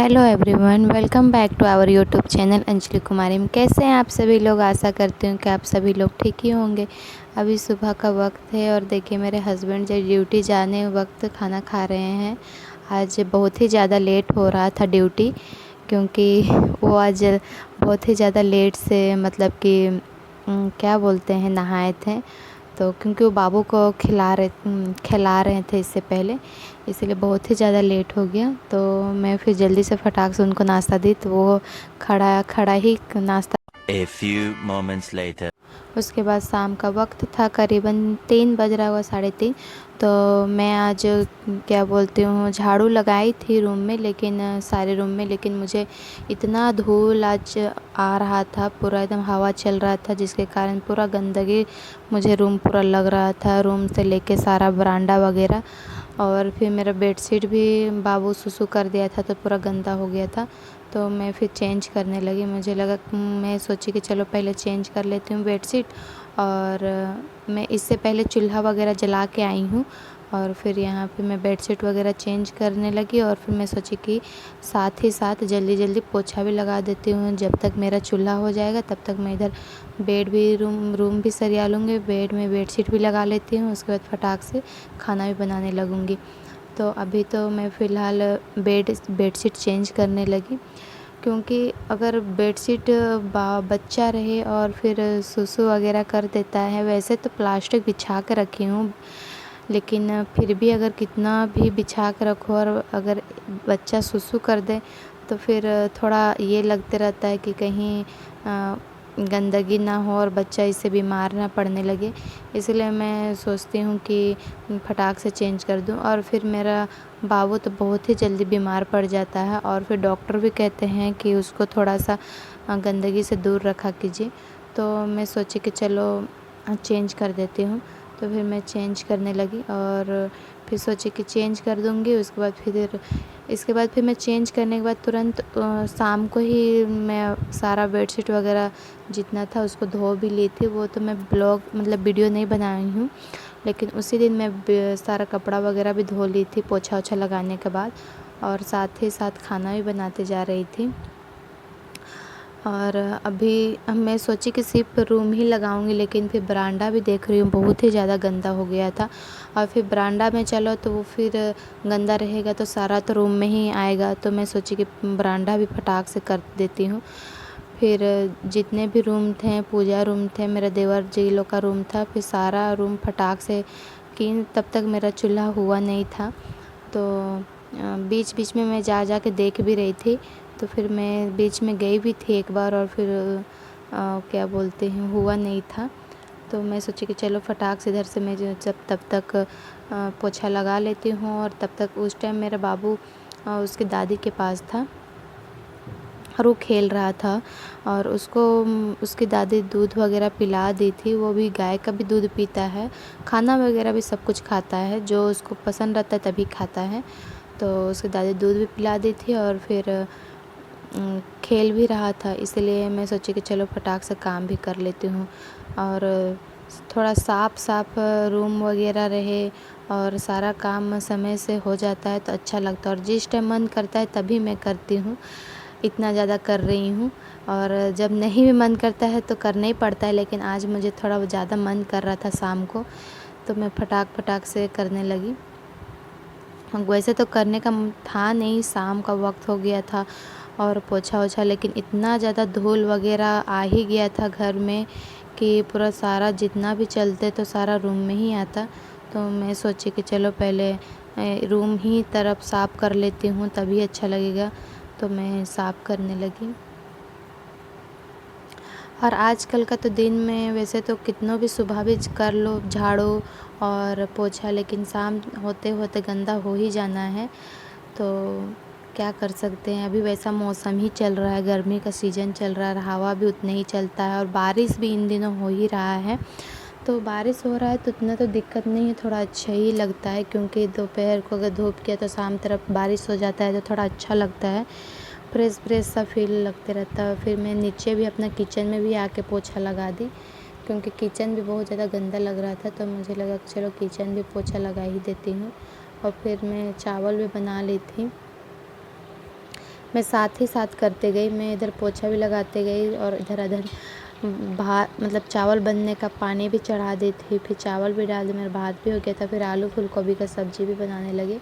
Hello everyone, welcome back to our YouTube channel Anjali Kumari में। कैसे हैं आप सभी लोग? आशा करती हूँ कि आप सभी लोग ठीक ही होंगे। अभी सुबह का वक्त है और देखिए मेरे हस्बैंड जो ड्यूटी जाने वक्त खाना खा रहे हैं। आज बहुत ही ज़्यादा लेट हो रहा था ड्यूटी, क्योंकि वो आज बहुत ही ज़्यादा लेट से मतलब कि क्या बोलते हैं, नहाए थे। तो क्योंकि वो बाबू को खिला रहे थे इससे पहले, इसीलिए बहुत ही ज़्यादा लेट हो गया। तो मैं फिर जल्दी से फटाक से उनको नाश्ता दी, तो वो खड़ा खड़ा ही नाश्ता। A few moments later. उसके बाद शाम का वक्त था, करीबन 3 बज रहा हुआ, 3:30। तो मैं आज क्या बोलती हूँ, झाड़ू लगाई थी रूम में, लेकिन सारे रूम में, लेकिन मुझे इतना धूल आज आ रहा था, पूरा एकदम हवा चल रहा था, जिसके कारण पूरा गंदगी मुझे रूम पूरा लग रहा था, रूम से लेके सारा बरांडा वगैरह। और फिर मेरा बेडशीट भी बाबू सुसु कर दिया था, तो पूरा गंदा हो गया था। तो मैं फिर चेंज करने लगी। मुझे लगा, मैं सोची कि चलो पहले चेंज कर लेती हूँ बेडशीट। और मैं इससे पहले चूल्हा वगैरह जला के आई हूँ, और फिर यहाँ पे मैं बेडशीट वगैरह चेंज करने लगी। और फिर मैं सोची कि साथ ही साथ जल्दी जल्दी पोछा भी लगा देती हूँ। जब तक मेरा चूल्हा हो जाएगा तब तक मैं इधर बेड भी रूम भी सरिया लूँगी, बेड में बेडशीट भी लगा लेती हूँ। उसके बाद फटाक से खाना भी बनाने लगूँगी। तो अभी तो मैं फ़िलहाल बेडशीट चेंज करने लगी, क्योंकि अगर बेडशीट बच्चा रहे और फिर सुसु वगैरह कर देता है, वैसे तो प्लास्टिक बिछा के रखी हूँ, लेकिन फिर भी अगर कितना भी बिछा के रखो और अगर बच्चा सुसु कर दे, तो फिर थोड़ा ये लगते रहता है कि कहीं गंदगी ना हो और बच्चा इससे बीमार ना पड़ने लगे। इसलिए मैं सोचती हूँ कि फटाक से चेंज कर दूँ। और फिर मेरा बाबू तो बहुत ही जल्दी बीमार पड़ जाता है, और फिर डॉक्टर भी कहते हैं कि उसको थोड़ा सा गंदगी से दूर रखा कीजिए। तो मैं सोची कि चलो चेंज कर देती हूँ। तो फिर मैं चेंज करने लगी, और फिर सोची कि चेंज कर दूँगी। इसके बाद फिर मैं चेंज करने के बाद तुरंत शाम को ही मैं सारा बेडशीट वगैरह जितना था उसको धो भी ली थी। वो तो मैं ब्लॉग मतलब वीडियो नहीं बनाई हूँ, लेकिन उसी दिन मैं सारा कपड़ा वगैरह भी धो ली थी पोछा ओछा लगाने के बाद, और साथ ही साथ खाना भी बनाते जा रही थी। और अभी मैं सोची कि सिर्फ रूम ही लगाऊंगी, लेकिन फिर बरांडा भी देख रही हूँ बहुत ही ज़्यादा गंदा हो गया था। और फिर बरांडा में चलो तो वो फिर गंदा रहेगा तो सारा तो रूम में ही आएगा। तो मैं सोची कि बरांडा भी फटाक से कर देती हूँ। फिर जितने भी रूम थे, पूजा रूम थे, मेरे देवर जी लोग का रूम था, फिर सारा रूम फटाक से की। तब तक मेरा चूल्हा हुआ नहीं था, तो बीच बीच में मैं जा के देख भी रही थी। तो फिर मैं बीच में गई भी थी एक बार, और फिर क्या बोलते हैं, हुआ नहीं था। तो मैं सोची कि चलो फटाक से इधर से मैं जब तब तक पोछा लगा लेती हूँ। और तब तक उस टाइम मेरा बाबू उसकी दादी के पास था, और वो खेल रहा था, और उसको उसकी दादी दूध वगैरह पिला दी थी। वो भी गाय का भी दूध पीता है, खाना वगैरह भी सब कुछ खाता है, जो उसको पसंद रहता है तभी खाता है। तो उसकी दादी दूध भी पिला दी थी, और फिर खेल भी रहा था। इसलिए मैं सोची कि चलो फटाक से काम भी कर लेती हूँ, और थोड़ा साफ रूम वगैरह रहे और सारा काम समय से हो जाता है तो अच्छा लगता है। और जिस टाइम मन करता है तभी मैं करती हूँ, इतना ज़्यादा कर रही हूँ। और जब नहीं भी मन करता है तो करना ही पड़ता है, लेकिन आज मुझे थोड़ा ज़्यादा मन कर रहा था शाम को, तो मैं फटाक से करने लगी। वैसे तो करने का था नहीं, शाम का वक्त हो गया था और पोछा ओछा, लेकिन इतना ज़्यादा धूल वगैरह आ ही गया था घर में कि पूरा सारा जितना भी चलते तो सारा रूम में ही आता। तो मैं सोची कि चलो पहले रूम ही तरफ साफ़ कर लेती हूँ, तभी अच्छा लगेगा। तो मैं साफ़ करने लगी। और आजकल का तो दिन में वैसे तो कितनों भी सुबह भी कर लो झाड़ू और पोछा, लेकिन शाम होते होते गंदा हो ही जाना है। तो क्या कर सकते हैं, अभी वैसा मौसम ही चल रहा है, गर्मी का सीज़न चल रहा है, हवा भी उतना ही चलता है, और बारिश भी इन दिनों हो ही रहा है। तो बारिश हो रहा है तो उतना तो दिक्कत नहीं है, थोड़ा अच्छा ही लगता है, क्योंकि दोपहर को अगर धूप किया तो शाम तरफ बारिश हो जाता है तो थोड़ा अच्छा लगता है, फ्रेश फ्रेश सा फील लगते रहता है। फिर मैं नीचे भी अपना किचन में भी आके पोछा लगा दी, क्योंकि किचन भी बहुत ज़्यादा गंदा लग रहा था। तो मुझे लगा चलो किचन भी पोछा लगा ही देती हूँ। और फिर मैं चावल भी बना ली थी। मैं साथ ही साथ करते गई। मैं इधर पोछा भी लगाते गई और इधर भात मतलब चावल बनने का पानी भी चढ़ा दी थी, फिर चावल भी डाल दिए, मेरा भात भी हो गया था। फिर आलू फूल गोभी का सब्ज़ी भी बनाने लगे